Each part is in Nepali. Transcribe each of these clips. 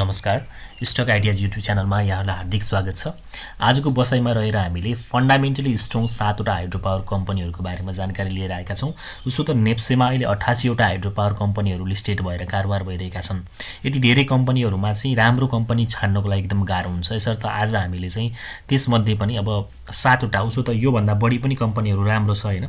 नमस्कार, स्टक आइडियाज युट्युब च्यानलमा यहाँलाई हार्दिक स्वागत छ। आजको बसाइमा रहेर हामीले फन्डामेन्टली स्ट्रङ 7 वटा हाइड्रो पावर कम्पनीहरूको बारेमा जानकारी लिएर आएका छौँ। उसो त नेप्सेमा अहिले 88 वटा हाइड्रो पावर कम्पनीहरू लिस्टेड भएर कारोबार भइरहेका छन्। यति धेरै कम्पनीहरूमा चाहिँ राम्रो कम्पनी छान्नको लागि एकदम गाह्रो हुन्छ। यसर्थ आज हामीले चाहिँ त्यसमध्ये पनि अब 7 वटा, उसो त योभन्दा बढी पनि कम्पनीहरू राम्रो छ हैन,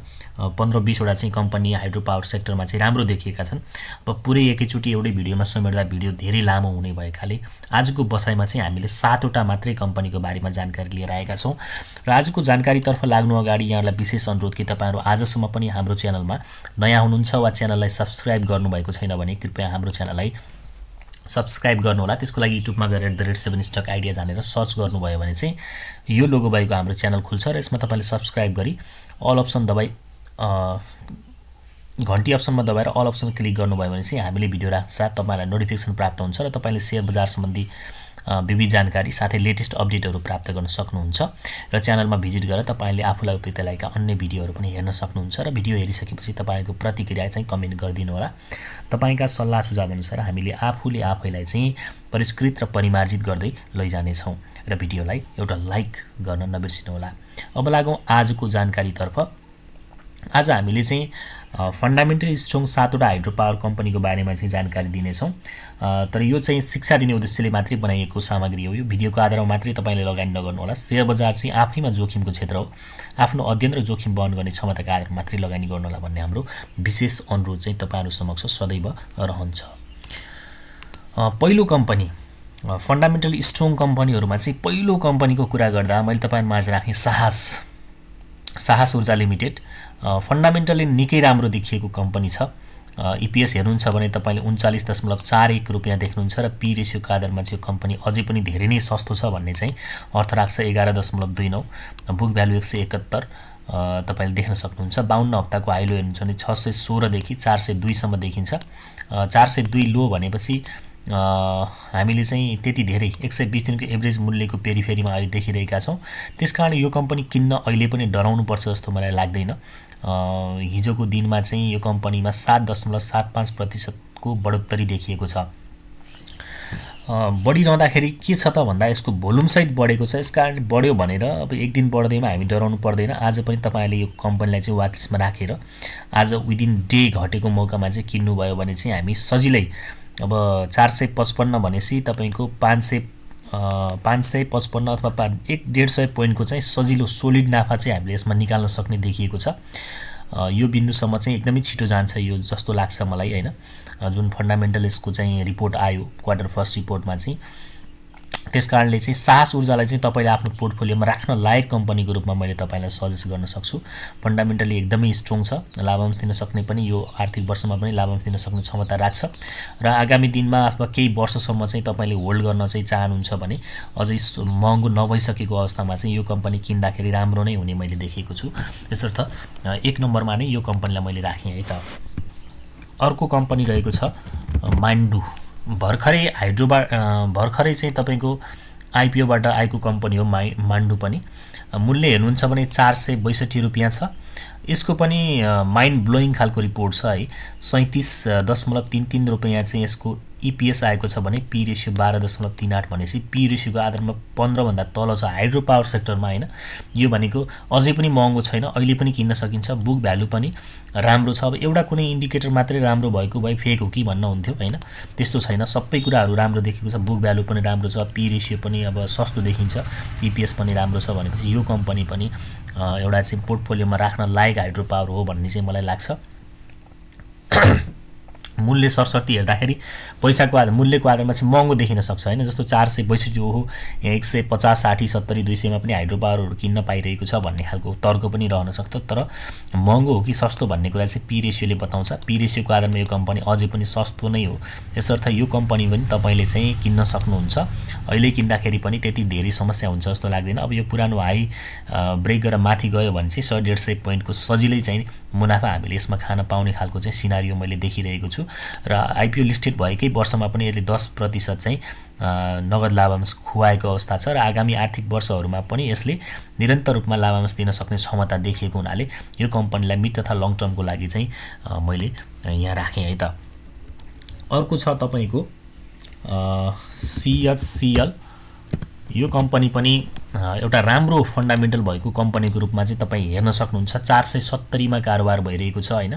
15-20 वटा चाहिँ कम्पनी हाइड्रो पावर सेक्टरमा चाहिँ राम्रो देखिएका छन्। अब पुरै एकैचोटि एउटै भिडियोमा समेट्दा भिडियो धेरै लामो हुने भएकाले आजको बसाइमा चाहिँ हामीले 7 वटा मात्रै कम्पनीको बारेमा जानकारी लिएर आएका छौँ। र आजको जानकारीतर्फ लाग्नु अगाडि यहाँलाई विशेष अनुरोध कि तपाईहरु आजसम्म पनि हाम्रो च्यानलमा नयाँ हुनुहुन्छ वा च्यानललाई सब्स्क्राइब गर्नुभएको छैन भने कृपया हाम्रो च्यानललाई सब्स्क्राइब गर्नुहोला। त्यसको लागि युट्युबमा गएर @7 स्टक आइडिया जानेर सर्च गर्नुभयो भने चाहिँ यो लोगो भएको हाम्रो च्यानल खुल्छ र यसमा तपाईले सब्स्क्राइब गरी अल अप्सन दबाई घण्टी अप्सनमा दबाएर अल अप्सन क्लिक गर्नुभयो भने चाहिँ हामीले भिडियो राख्दा तपाईलाई नोटिफिकेसन प्राप्त हुन्छ र तपाईले शेयर बजार सम्बन्धी विविध जानकारी साथै लेटेस्ट अपडेटहरू प्राप्त गर्न सक्नुहुन्छ। र च्यानलमा भिजिट गरेर तपाईले आफूलाई उपयुक्त लागेका अन्य भिडियोहरू पनि हेर्न सक्नुहुन्छ। र भिडियो हेरिसकेपछि तपाईको प्रतिक्रिया चाहिँ कमेन्ट गरिदिनु होला। तपाईका सल्लाह सुझाव अनुसार हामीले आफैलाई चाहिँ परिष्कृत र परिमार्जित गर्दै लैजानेछौँ। र भिडियोलाई एउटा लाइक गर्न नबिर्सिनु होला। अब लागौँ आजको जानकारीतर्फ। आज हामीले चाहिँ फन्डामेन्टली स्ट्रङ 7 वटा हाइड्रो पावर कम्पनीको बारेमा चाहिँ जानकारी दिनेछौँ। तर यो चाहिँ शिक्षा दिने उद्देश्यले मात्रै बनाइएको सामग्री हो। यो भिडियोको आधारमा मात्रै तपाईले लगानी नगर्नु होला। शेयर बजार चाहिँ आफैमा जोखिमको क्षेत्र हो। आफ्नो अध्ययन र जोखिम वहन गर्ने क्षमताका आधारमा मात्रै लगानी गर्नु होला भन्ने हाम्रो विशेष अनुरोध चाहिँ तपाईहरु समक्ष सदैव रहन्छ। पहिलो कम्पनी फन्डामेन्टली स्ट्रङ कम्पनीहरुमा चाहिँ पहिलो कम्पनीको कुरा गर्दा मैले तपाईहरुमाझ राखेँ साहस ऊर्जा लिमिटेड। फन्डामेन्टली निकै राम्रो देखिएको कम्पनी छ। इपीएस हेर्नुहुन्छ भने तपाईले 39.41 रुपैयाँ देख्नुहुन्छ र पी रेशियोको आधारमा चाहिँ यो कम्पनी अझै पनि धेरै नै सस्तो छ भन्ने चाहिँ अर्थ राख्छ। 11.29, बुक भ्यालु 171 तपाईले देख्न सक्नुहुन्छ। 52 हप्ताको हाई लो हेर्नुहुन्छ भने 616 देखि 402 सम्म देखिन्छ। 402 लो भनेपछि हामीले चाहिँ त्यति धेरै 120 दिनको एभरेज मूल्यको पेरिफेरीमा अहिले देखिरहेका छौँ। त्यसकारण यो कम्पनी किन्न अहिले पनि डराउनु पर्छ जस्तो मलाई लाग्दैन। हिजोको दिनमा चाहिँ यो कम्पनीमा 7.75% को बढोत्तरी देखिएको छ। बढिरहँदाखेरि के छ त भन्दा यसको भोल्युम सहित बढेको छ। यसकारण बढ्यो भनेर अब एक दिन बढ्दैमा हामी डराउनु पर्दैन। आज पनि तपाईले यो कम्पनीलाई चाहिँ वाच लिस्टमा राखेर आज विदिन डे घटेको मौकामा चाहिँ किन्नु भयो भने चाहिँ हामी सजिलै अब 455 भनेसी तपाईको 555 अथवा 150 पोइन्टको चाहिँ सजिलो सोलिड नाफा चाहिँ हामीले यसमा निकाल्न सक्ने देखिएको छ। यो बिन्दुसम्म चाहिँ एकदमै छिटो जान्छ यो जस्तो लाग्छ मलाई हैन। जुन फन्डामेन्टल यसको चाहिँ रिपोर्ट आयो क्वार्टर फर्स्ट रिपोर्टमा चाहिँ, त्यसकारणले चाहिँ साहस ऊर्जालाई चाहिँ तपाईले आफ्नो पोर्टफोलियोमा राख्न लायक कम्पनीको रूपमा मैले तपाईलाई सजेस्ट गर्न सक्छु। फन्डामेन्टली एकदमै स्ट्रङ छ। लाभांश दिन सक्ने पनि यो आर्थिक वर्षमा पनि लाभांश दिन सक्ने क्षमता राख्छ। र आगामी दिनमा अथवा केही वर्षसम्म चाहिँ तपाईले होल्ड गर्न चाहिँ चाहनुहुन्छ भने अझै महँगो नभइसकेको अवस्थामा चाहिँ यो कम्पनी किन्दाखेरि राम्रो नै हुने मैले देखेको छु। यसर्थ 1 नम्बरमा नै यो कम्पनीलाई मैले राखेँ है त। अर्को कम्पनी रहेको छ मान्डु। भर्खरै चाहिँ तपाईको आइपीओबाट आएको कम्पनी हो मान्डु पनि। मूल्य हेर्नुहुन्छ भने 462 रुपैयाँ छ। यसको पनि माइन्ड ब्लोइङ खालको रिपोर्ट छ है। 37.33 रुपैयाँ चाहिँ यसको इपीएस आएको छ भने पी रेशियो 12.38 भनेपछि पी रेशियोको आधारमा 15 भन्दा तल छ हाइड्रो पावर सेक्टरमा हैन। यो भनेको अझै पनि महँगो छैन, अहिले पनि किन्न सकिन्छ। बुक भ्यालु पनि राम्रो छ। अब एउटा कुनै इन्डिकेटर मात्रै राम्रो भएको भए फेक हो कि भन्न हुन्थ्यो हैन, त्यस्तो छैन। सबै कुराहरू राम्रो देखिएको छ। बुक भ्यालु पनि राम्रो छ, पी रेशियो पनि अब सस्तो देखिन्छ, इपीएस पनि राम्रो छ भनेपछि यो कम्पनी पनि एउटा चाहिँ पोर्टफोलियोमा राख्न लायक हाइड्रो पावर हो भन्ने चाहिँ मलाई लाग्छ। मूल्य सरसर्ती हेर्दाखेरि पैसाको मूल्यको आधारमा चाहिँ महँगो देखिन सक्छ हैन। जस्तो 462 हो, 150, 60, 70, 200 मा पनि हाइड्रो पावरहरू किन्न पाइरहेको छ भन्ने खालको तर्क पनि रहन सक्छ। तर महँगो हो कि सस्तो भन्ने कुरा चाहिँ पी रेशियोले बताउँछ। पी रेशियोको आधारमा यो कम्पनी अझै पनि सस्तो नै हो। यसर्थ यो कम्पनी पनि तपाईले चाहिँ किन्न सक्नुहुन्छ। अहिले किन्दाखेरि पनि त्यति धेरै समस्या हुन्छ जस्तो लाग्दैन। अब यो पुरानो हाई ब्रेक गरेर माथि गयो भने चाहिँ 100-150 पोइन्टको सजिलै चाहिँ मुनाफा हामीले यसमा खान पाउने खालको चाहिँ सिनारियो मैले देखिरहेको छु। र आइपीओ लिस्टेड भएकै वर्षमा पनि यसले 10% चाहिँ नगद लाभांश खुवाएको अवस्था छ। र आगामी आर्थिक वर्षहरूमा पनि यसले निरन्तर रूपमा लाभांश दिन सक्ने क्षमता देखिएको हुनाले यो कम्पनीलाई मिड तथा लङ टर्मको लागि चाहिँ मैले यहाँ राखेँ है त। अर्को छ तपाईको CHCL यो कम्पनी पनि एउटा राम्रो फन्डामेन्टल भएको कम्पनीको रूपमा चाहिँ तपाईँ हेर्न सक्नुहुन्छ। 470 मा कारोबार भइरहेको छ हैन।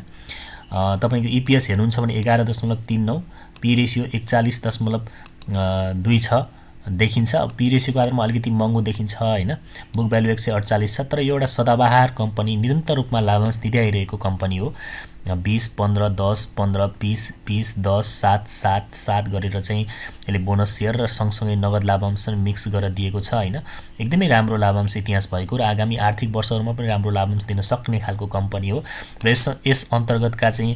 तपाईको EPS हेर्नुहुन्छ भने 11.39, पी रेशियो 41.26 देखिन्छ। पी रेशियोको आधारमा अलिकति महँगो देखिन्छ हैन। बुक भ्यालु 148 छ, तर यो एउटा सदाबहार कम्पनी निरन्तर रूपमा लाभांश दिँदै आइरहेको कम्पनी हो। 20 15 10 15 20 20 10 7 7 7 गरेर चाहिँ यसले बोनस शेयर र सँगसँगै नगद लाभांश मिक्स गरेर दिएको छ हैन। एकदमै राम्रो लाभांश इतिहास भएको र आगामी आर्थिक वर्षहरुमा पनि राम्रो लाभांश दिन सक्ने खालको कम्पनी हो र यस अन्तर्गतका चाहिँ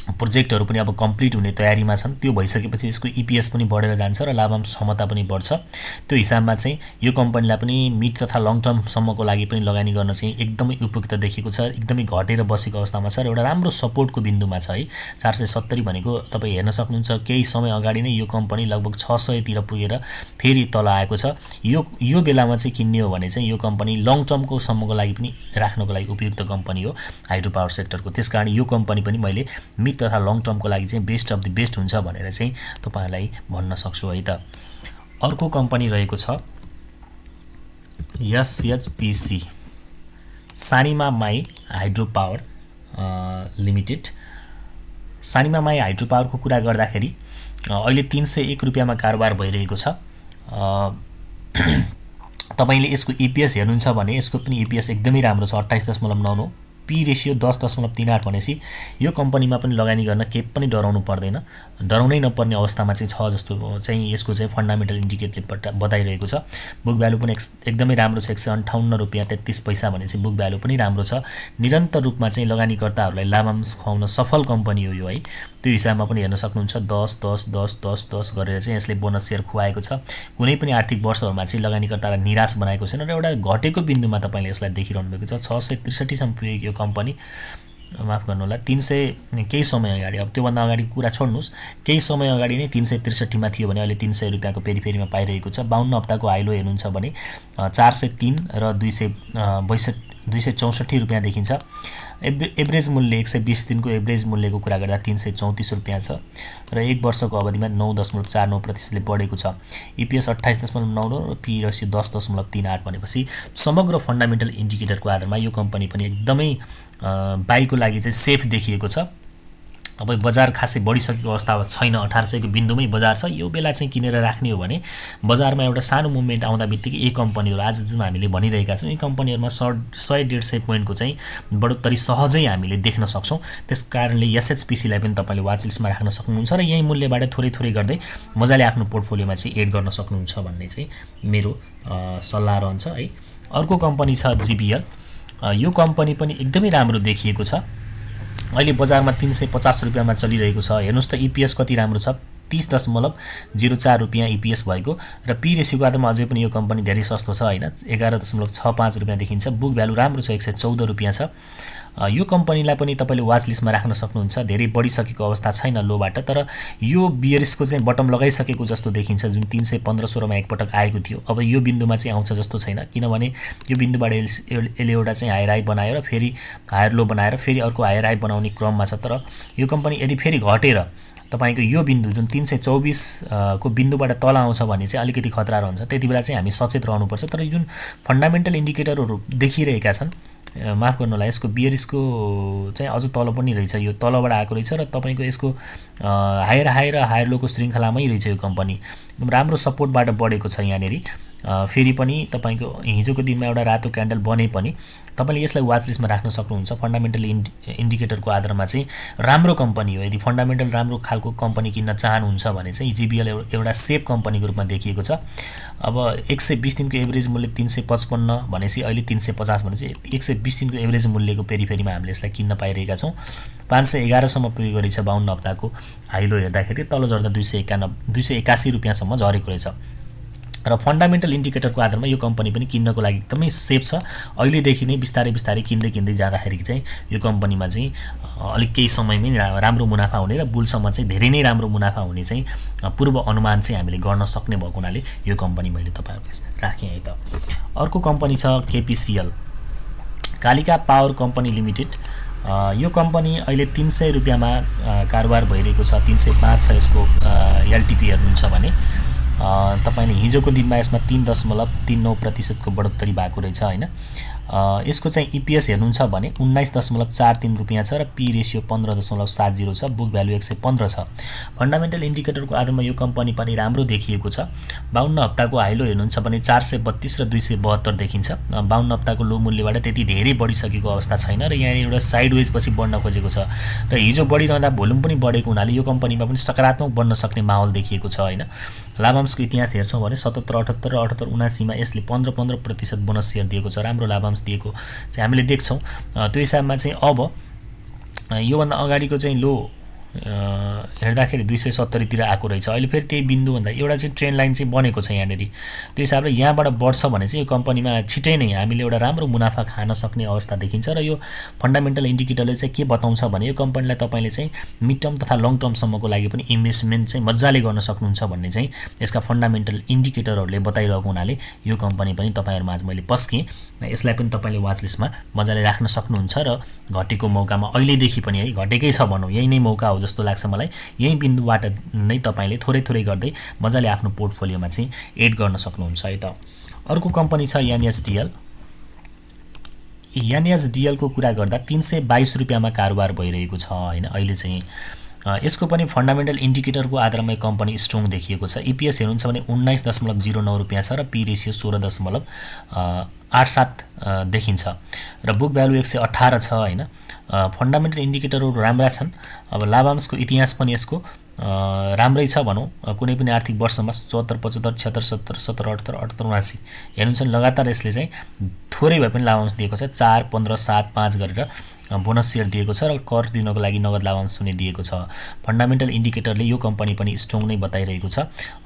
प्रोजेक्टहरु पनि अब कम्प्लिट हुने तयारीमा छन्। त्यो भइसकेपछि यसको EPS पनि बढेर जान्छ र लाभांश क्षमता पनि बढ्छ। त्यो हिसाबमा चाहिँ यो कम्पनीलाई पनि मिड तथा लङ टर्म सम्मको लागि पनि लगानी गर्न चाहिँ एकदमै उपयुक्त देखेको छ। एकदमै घटेर बसेको अवस्थामा छ र एउटा राम्रो सपोर्टको बिन्दुमा छ है। 470 भनेको तपाई हेर्न सक्नुहुन्छ केही समय अगाडि नै यो कम्पनी लगभग 600 तिर पुगेर फेरि तल आएको छ। यो बेलामा चाहिँ किन्ने हो भने चाहिँ यो कम्पनी लङ टर्मको सम्मको लागि पनि राख्नको लागि उपयुक्त कम्पनी हो हाइड्रो पावर सेक्टरको। त्यसकारण यो कम्पनी पनि मैले मिड तथा लङ टर्मको लागि चाहिँ बेस्ट अफ द बेस्ट हुन्छ भनेर चाहिँ तपाईहरुलाई भन्न सक्छु है त। अर्को कम्पनी रहेको छ SHPC Sanima Mai hydro power limited. Sanima Mai hydro पावरको कुरा गर्दाखेरि अहिले 301 रुपैयाँमा कारोबार भइरहेको छ। तपाईले यसको EPS हेर्नुहुन्छ भने यसको पनि EPS एकदमै राम्रो छ 28.99, पी रेशियो 10.38 भनेसी यो कम्पनीमा पनि लगानी गर्न केही पनि डराउनु पर्दैन। डराउनै नपर्ने अवस्थामा चाहिँ छ जस्तो चाहिँ यसको चाहिँ फन्डामेन्टल इन्डिकेटरले बताइरहेको छ। बुक भ्यालु पनि एकदमै राम्रो छ 158 रुपैयाँ 33 पैसा भनेसी बुक भ्यालु पनि राम्रो छ। निरन्तर रूपमा चाहिँ लगानीकर्ताहरूलाई लाभांश खुवाउन सफल कम्पनी हो यो है। त्यो हिसाबमा पनि हेर्न सक्नुहुन्छ 10 10 10 10 10 गरेर चाहिँ यसले बोनस शेयर खुवाएको छ। कुनै पनि आर्थिक वर्षहरुमा चाहिँ लगानीकर्तालाई निराश बनाएको छैन र एउटा घटेको बिन्दुमा तपाईले यसलाई देखिरहनु भएको छ। 663 सम्म पुगेको यो कम्पनी माफ गर्नु होला 300 केही समय अगाडि, अब त्यो भन्दा अगाडिको कुरा छोड्नुस्, केही समय अगाडि नै 363 मा थियो भने अहिले 300 रुपैयाँको पेरिफेरीमा पाइरहेको छ। 52 हप्ताको हाइलो हेर्नुहुन्छ भने 403 र 264 रुपैयाँ देखिन्छ। एभरेज मूल्य 120 दिनको एभरेज मूल्यको कुरा गर्दा 334 रुपैयाँ छ र एक वर्षको अवधिमा 9.49% ले बढेको छ। EPS 28.9 र पी रेशियो 10.38 भनेपछि समग्र फन्डामेन्टल इन्डिकेटरको आधारमा यो कम्पनी पनि एकदमै बाइको लागि चाहिँ सेफ देखिएको छ। अब बजार खासै बढिसकेको अवस्था छैन, 1800 को बिन्दुमै बजार छ। यो बेला चाहिँ किनेर राख्ने हो भने बजारमा एउटा सानो मुभमेन्ट आउँदा बित्तिकै यी कम्पनीहरु आज जुन हामीले भनिरहेका छौं यी कम्पनीहरुमा 100-150 पोइन्टको चाहिँ बढोत्तरी सहजै हामीले देख्न सक्छौं। त्यसकारणले SHPC लाई पनि तपाईले वाच लिस्टमा राख्न सक्नुहुन्छ र यही मूल्यबाट थोरै गर्दै मजाले आफ्नो पोर्टफोलियोमा चाहिँ एड गर्न सक्नुहुन्छ भन्ने चाहिँ मेरो सल्लाह रहन्छ है। अर्को कम्पनी छ GBL। यो कम्पनी पनि एकदमै राम्रो देखिएको छ। अहिले बजारमा 350 रुपैयाँमा चलिरहेको छ। हेर्नुस् त EPS कति राम्रो छ 30.04 रुपैयाँ EPS भएको र पी रेशियोको आधारमा अझै पनि यो कम्पनी धेरै सस्तो छ हैन। 11.65 रुपैयाँ देखिन्छ। बुक भ्यालु राम्रो छ 114 रुपैयाँ छ। यो कम्पनीलाई पनि तपाईले वाच लिस्टमा राख्न सक्नुहुन्छ। धेरै बढिसकेको अवस्था छैन लोबाट, तर यो बियरिसको चाहिँ बटम लगाइसकेको जस्तो देखिन्छ जुन 315-16 मा एकपटक आएको थियो। अब यो बिन्दुमा चाहिँ आउँछ जस्तो छैन, किनभने यो बिन्दुबाट यसले एउटा चाहिँ हायर हाई बनायो र फेरि हायर लो बनाएर फेरि अर्को हायर हाई बनाउने क्रममा छ। तर यो कम्पनी यदि फेरि घटेर तपाईको यो बिन्दु जुन 324 को बिन्दुबाट तल आउँछ भने चाहिँ अलिकति खतरा रहन्छ। त्यतिबेला चाहिँ हामी सचेत रहनुपर्छ। तर जुन फन्डामेन्टल इन्डिकेटरहरु देखिरहेका छन्, माफ गर्नु होला, यसको बियरिसको चाहिँ अझ तल पनि रहेछ। यो तलबाट आएको रहेछ र तपाईको यसको हायर हाई र हायर लोको श्रृंखलामै रहेछ यो कम्पनी। एकदम राम्रो सपोर्टबाट बढेको छ यहाँनेरि। फेरि पनि तपाईको हिजोको दिनमा एउटा रातो क्यान्डल बने पनि तपाईले यसलाई वाच लिस्टमा राख्न सक्नुहुन्छ। फन्डामेन्टल इन्डिकेटरको आधारमा चाहिँ राम्रो कम्पनी हो। यदि फन्डामेन्टल राम्रो खालको कम्पनी किन्न चाहनुहुन्छ भने चाहिँ GBL एउटा सेफ कम्पनीको रूपमा देखिएको छ। अब 120 दिनको एभरेज मूल्य 355 भनेसी अहिले 350 भनेपछि 120 दिनको एभरेज मूल्यको पेरिफेरीमा हामीले यसलाई किन्न पाइरहेका छौं। 511 सम्म पुगेको रहेछ 52 हप्ताको हाइलो हेर्दाखेरि, तल झर्दा 281 रुपैयाँसम्म झरेको रहेछ। र फन्डामेन्टल इन्डिकेटरको आधारमा यो कम्पनी पनि किन्नको लागि एकदमै सेफ छ। अहिलेदेखि नै बिस्तारै किन्दै जाँदाखेरि चाहिँ यो कम्पनीमा चाहिँ अलिक केही समयमै राम्रो मुनाफा हुने र बुलसम्म चाहिँ धेरै नै राम्रो मुनाफा हुने चाहिँ पूर्व अनुमान चाहिँ हामीले गर्न सक्ने भएको हुनाले यो कम्पनी मैले तपाईहरुलाई राखेँ है त। अर्को कम्पनी छ KPCL, Kalika power company limited. यो कम्पनी अहिले 300 रुपैयाँमा कारोबार भइरहेको छ। 305 छ यसको एलटिपी हेर्नुहुन्छ भने तपाईले हिजोको दिनमा यसमा 3.39% को बढोत्तरी भएको रहेछ हैन। यसको चाहिँ ईपीएस हेर्नुहुन्छ भने 19.43 रुपैयाँ छ र पी रेशियो 15.70 छ। बुक भ्यालु 115 छ। फन्डामेन्टल इन्डिकेटरको आधारमा यो कम्पनी पनि राम्रो देखिएको छ। 52 हप्ताको हाइलो हेर्नुहुन्छ भने 432 र 272 देखिन्छ। 52 हप्ताको लो मूल्यबाट त्यति धेरै बढिसकेको अवस्था छैन र यहाँ एउटा साइडवेज पछि बढ्न खोजेको छ र हिजो बढिरहँदा भोल्युम पनि बढेको हुनाले यो कम्पनीमा पनि सकारात्मक बन्न सक्ने माहौल देखिएको छ हैन। लाभांशको इतिहास हेर्छौं भने 77, 78 र 78, 79 मा यसले 15% बोनस शेयर दिएको छ। राम्रो लाभांश दिएको चाहिँ हामीले देख्छौं। त्यो हिसाबमा चाहिँ अब यो भन्दा अगाडिको चाहिँ लो हेर्दाखेरि 270 तिर आएको रहेछ। अहिले फेरि त्यही बिन्दु भन्दा एउटा चाहिँ ट्रेन्ड लाइन चाहिँ बनेको छ यहाँनेरि। त्यो हिसाबले यहाँबाट बढ्छ भने चाहिँ यो कम्पनीमा छिटै नै हामीले एउटा राम्रो मुनाफा खान सक्ने अवस्था देखिन्छ र यो फन्डामेन्टल इन्डिकेटरले चाहिँ के बताउँछ भने यो कम्पनीलाई तपाईले चाहिँ मिड टर्म तथा लङ टर्म सम्मको लागि पनि इन्भेस्टमेन्ट चाहिँ मज्जाले गर्न सक्नुहुन्छ भन्ने चाहिँ यसका फन्डामेन्टल इन्डिकेटरहरूले बताइरहेको हुनाले यो कम्पनी पनि तपाईहरुमाझ मैले पस्के। यसलाई पनि तपाईले वाच लिस्टमा मज्जाले राख्न सक्नुहुन्छ र घटेको मौकामा अहिलेदेखि पनि है घटेकै छ भनौं यही नै मौका हो जस्तो लाग्छ मलाई। यही बिन्दुबाट नै तपाईले थोरै थोरै गर्दै मज्जाले आफ्नो पोर्टफोलियोमा चाहिँ एड गर्न सक्नुहुन्छ है त। अर्को कम्पनी छ एनएसडीएल। एनएसडीएल को कुरा गर्दा 322 रुपैयाँमा कारोबार भइरहेको छ हैन। अहिले चाहिँ यसको पनि फन्डामेन्टल इन्डिकेटरको आधारमा यो कम्पनी स्ट्रङ देखिएको छ। ईपीएस हेर्नुहुन्छ भने 19.09 रुपैयाँ छ र पी रेशियो 16.87 देखिन्छ र बुक भ्यालु 118 छ हैन। फन्डामेन्टल इन्डिकेटरहरु राम्रा छन्। अब लाभांशको इतिहास पनि यसको राम्रै छ भनौं। कुनै पनि आर्थिक वर्षमा 74, 75, 76, 77, 78, 78, 79 हेर्नुहुन्छ लगातार यसले चाहिँ थोरै भए पनि लाभांश दिएको छ। 4, 15, 7, 5 गरेर बोनस शेयर दिएको छ र कर दिनको लागि नगद लाभांश पनि दिएको छ। फन्डामेन्टल इन्डिकेटरले यो कम्पनी पनि स्ट्रङ नै बताइरहेको छ।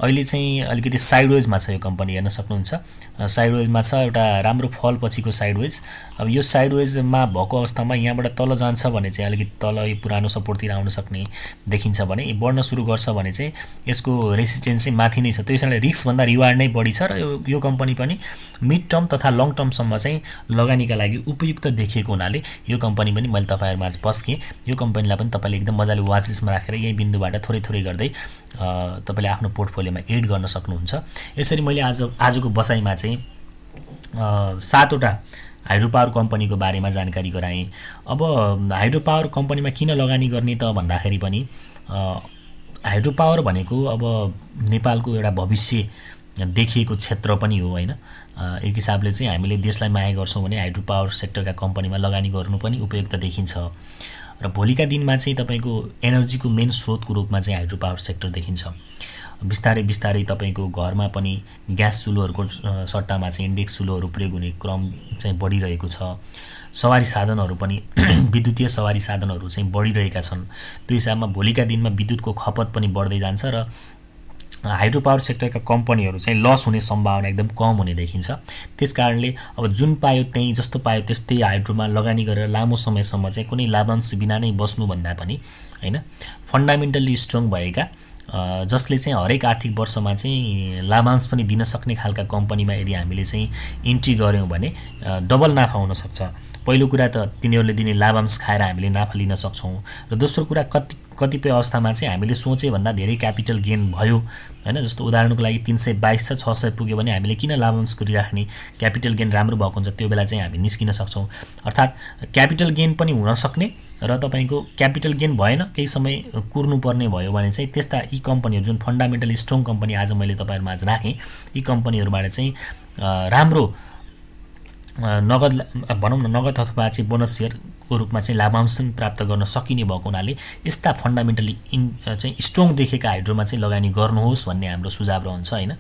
अहिले चाहिँ अलिकति साइडवेजमा छ यो कम्पनी हेर्न सक्नुहुन्छ। साइडवेजमा छ, एउटा राम्रो फल पछिको साइडवेज। अब यो साइडवेजमा भएको अवस्थामा यहाँबाट तल जान्छ भने चाहिँ अलिकति तल यो पुरानो सपोर्टतिर आउन सक्ने देखिन्छ भने बढ्न सुरु गर्छ भने चाहिँ यसको रेसिस्टेन्स चाहिँ माथि नै छ। त्यो हिसाबले रिस्क भन्दा रिवार्ड नै बढी छ र यो कम्पनी पनि मिड टर्म तथा लङ टर्म सम्म चाहिँ लगानीका लागि उपयुक्त देखिएको हुनाले यो कम्पनी पनि मैले तपाईहरुमाझ पस्के। यो कम्पनीलाई पनि तपाईले एकदम मजाले वाच लिस्टमा राखेर यही बिन्दुबाट थोरै थोरै गर्दै तपाईले आफ्नो पोर्टफोलियोमा एड गर्न सक्नुहुन्छ। यसरी मैले आजको बसाइमा चाहिँ 7 वटा हाइड्रो पावर कम्पनीको बारेमा जानकारी गराएँ। अब हाइड्रो पावर कम्पनीमा किन लगानी गर्ने त भन्दाखेरि पनि हाइड्रो पावर भनेको अब नेपालको एउटा भविष्य देखिएको क्षेत्र पनि हो हैन। एक हिसाबले चाहिँ हामीले देशलाई माया गर्छौं भने हाइड्रो पावर सेक्टरका कम्पनीमा लगानी गर्नु पनि उपयुक्त देखिन्छ र भोलिका दिनमा चाहिँ तपाईको एनर्जीको मेन स्रोतको रूपमा चाहिँ हाइड्रो पावर सेक्टर देखिन्छ। बिस्तारै बिस्तारै तपाईको घरमा पनि ग्यास चुलोहरुको सट्टामा चाहिँ इन्डेक्स चुलोहरु प्रयोग हुने क्रम चाहिँ बढिरहेको छ। सवारी साधनहरु पनि विद्युतीय सवारी साधनहरु चाहिँ बढिरहेका छन्। त्यो हिसाबमा भोलिका दिनमा विद्युतको खपत पनि बढ्दै जान्छ र हाइड्रो पावर सेक्टरका कम्पनीहरु चाहिँ लस हुने सम्भावना एकदम कम हुने देखिन्छ। त्यसकारणले अब जुन पायो त्यही जस्तो पायो त्यस्तै हाइड्रोमा लगानी गरेर लामो समयसम्म चाहिँ कुनै लाभांश बिना नै बस्नु भन्दा पनि हैन फन्डामेन्टली स्ट्रङ भएका जसले चाहिँ हरेक आर्थिक वर्षमा चाहिँ लाभांश पनि दिन सक्ने खालका कम्पनीमा यदि हामीले चाहिँ इन्ट्री गर्यौं भने डबल नाफा हुन सक्छ। पहिलो कुरा त तिनीहरुले दिने लाभांश खाएर हामीले नाफा लिन सक्छौं र दोस्रो कुरा कतिपय अवस्थामा चाहिँ हामीले सोचे भन्दा धेरै क्यापिटल गेन भयो हैन। जस्तो उदाहरणको लागि 322 छ 600 पुग्यो भने हामीले किन लाभांश गरिराख्ने, क्यापिटल गेन राम्रो भएको हुन्छ त्यो बेला चाहिँ हामी निस्किन सक्छौं। अर्थात क्यापिटल गेन पनि हुन सक्ने र तपाईको क्यापिटल गेन भएन केही समय कुर्नु पर्ने भयो भने चाहिँ त्यस्ता यी कम्पनीहरु जुन फन्डामेन्टली स्ट्रङ कम्पनी आज मैले तपाईहरुमाझ राखे यी कम्पनीहरुबाट चाहिँ राम्रो नगद भनौं न नगद अथवा चाहिँ बोनस शेयरको रूपमा चाहिँ लाभांश प्राप्त गर्न सकिने भएको हुनाले यस्ता फन्डामेन्टली चाहिँ स्ट्रङ देखेका हाइड्रोमा चाहिँ लगानी गर्नुहोस् भन्ने हाम्रो सुझाव रहन्छ हैन।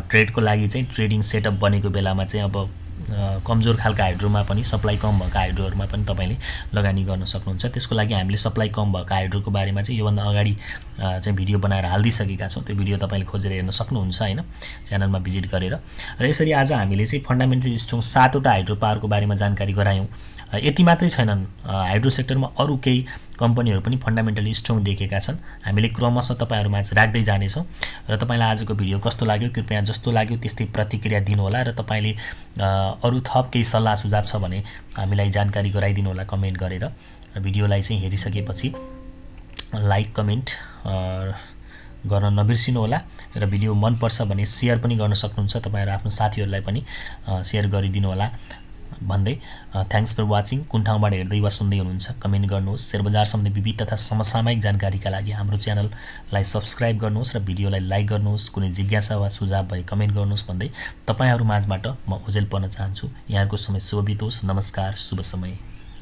ट्रेडको लागि चाहिँ ट्रेडिङ सेटअप बनेको बेलामा चाहिँ अब कमजोर खालका हाइड्रोमा पनि सप्लाई कम भएका हाइड्रोहरुमा पनि तपाईले लगानी गर्न सक्नुहुन्छ। त्यसको लागि हामीले सप्लाई कम भएका हाइड्रोको बारेमा चाहिँ योभन्दा अगाडि चाहिँ भिडियो बनाएर हाल्दिसकेका छौं। त्यो भिडियो तपाईले खोजेर हेर्न सक्नुहुन्छ हैन च्यानलमा भिजिट गरेर। र यसरी आज हामीले चाहिँ फन्डामेन्टली स्ट्रङ 7 वटा हाइड्रो पावरको बारेमा जानकारी गरायौं। यति मात्रै छैनन्, हाइड्रो सेक्टरमा अरु केही कम्पनीहरु पनि फन्डामेन्टली स्ट्रङ देखेका छन्। हामीले क्रमशः तपाईहरुमा राख्दै जाने छौं र तपाईलाई आजको भिडियो कस्तो लाग्यो कृपया जस्तो लाग्यो त्यस्तै प्रतिक्रिया दिनु होला र तपाईले अरु थप केही सल्लाह सुझाव छ भने हामीलाई जानकारी गराइदिनु होला कमेन्ट गरेर। र भिडियोलाई चाहिँ हेरिसकेपछि लाइक कमेन्ट गर्न नबिर्सिनु होला र भिडियो मन पर्छ भने शेयर पनि गर्न सक्नुहुन्छ तपाईहरु आफ्नो साथीहरुलाई पनि शेयर गरिदिनु होला भन्दै थ्यांक्स फर वाचिङ कुन ठाउँबाट हेर्दै वा सुन्दै हुनुहुन्छ कमेन्ट गर्नुहोस् शेयर बजार सम्बन्धी विविध तथा समसामयिक जानकारीका लागि हाम्रो च्यानललाई सब्स्क्राइब गर्नुहोस् र भिडियोलाई लाइक गर्नुहोस् कुनै जिज्ञासा वा सुझाव भए कमेन्ट गर्नुहोस् भन्दै तपाईहरु माझबाट म ओजेल पर्न चाहन्छु यहाँहरुको समय शुभ बितोस् नमस्कार शुभ समय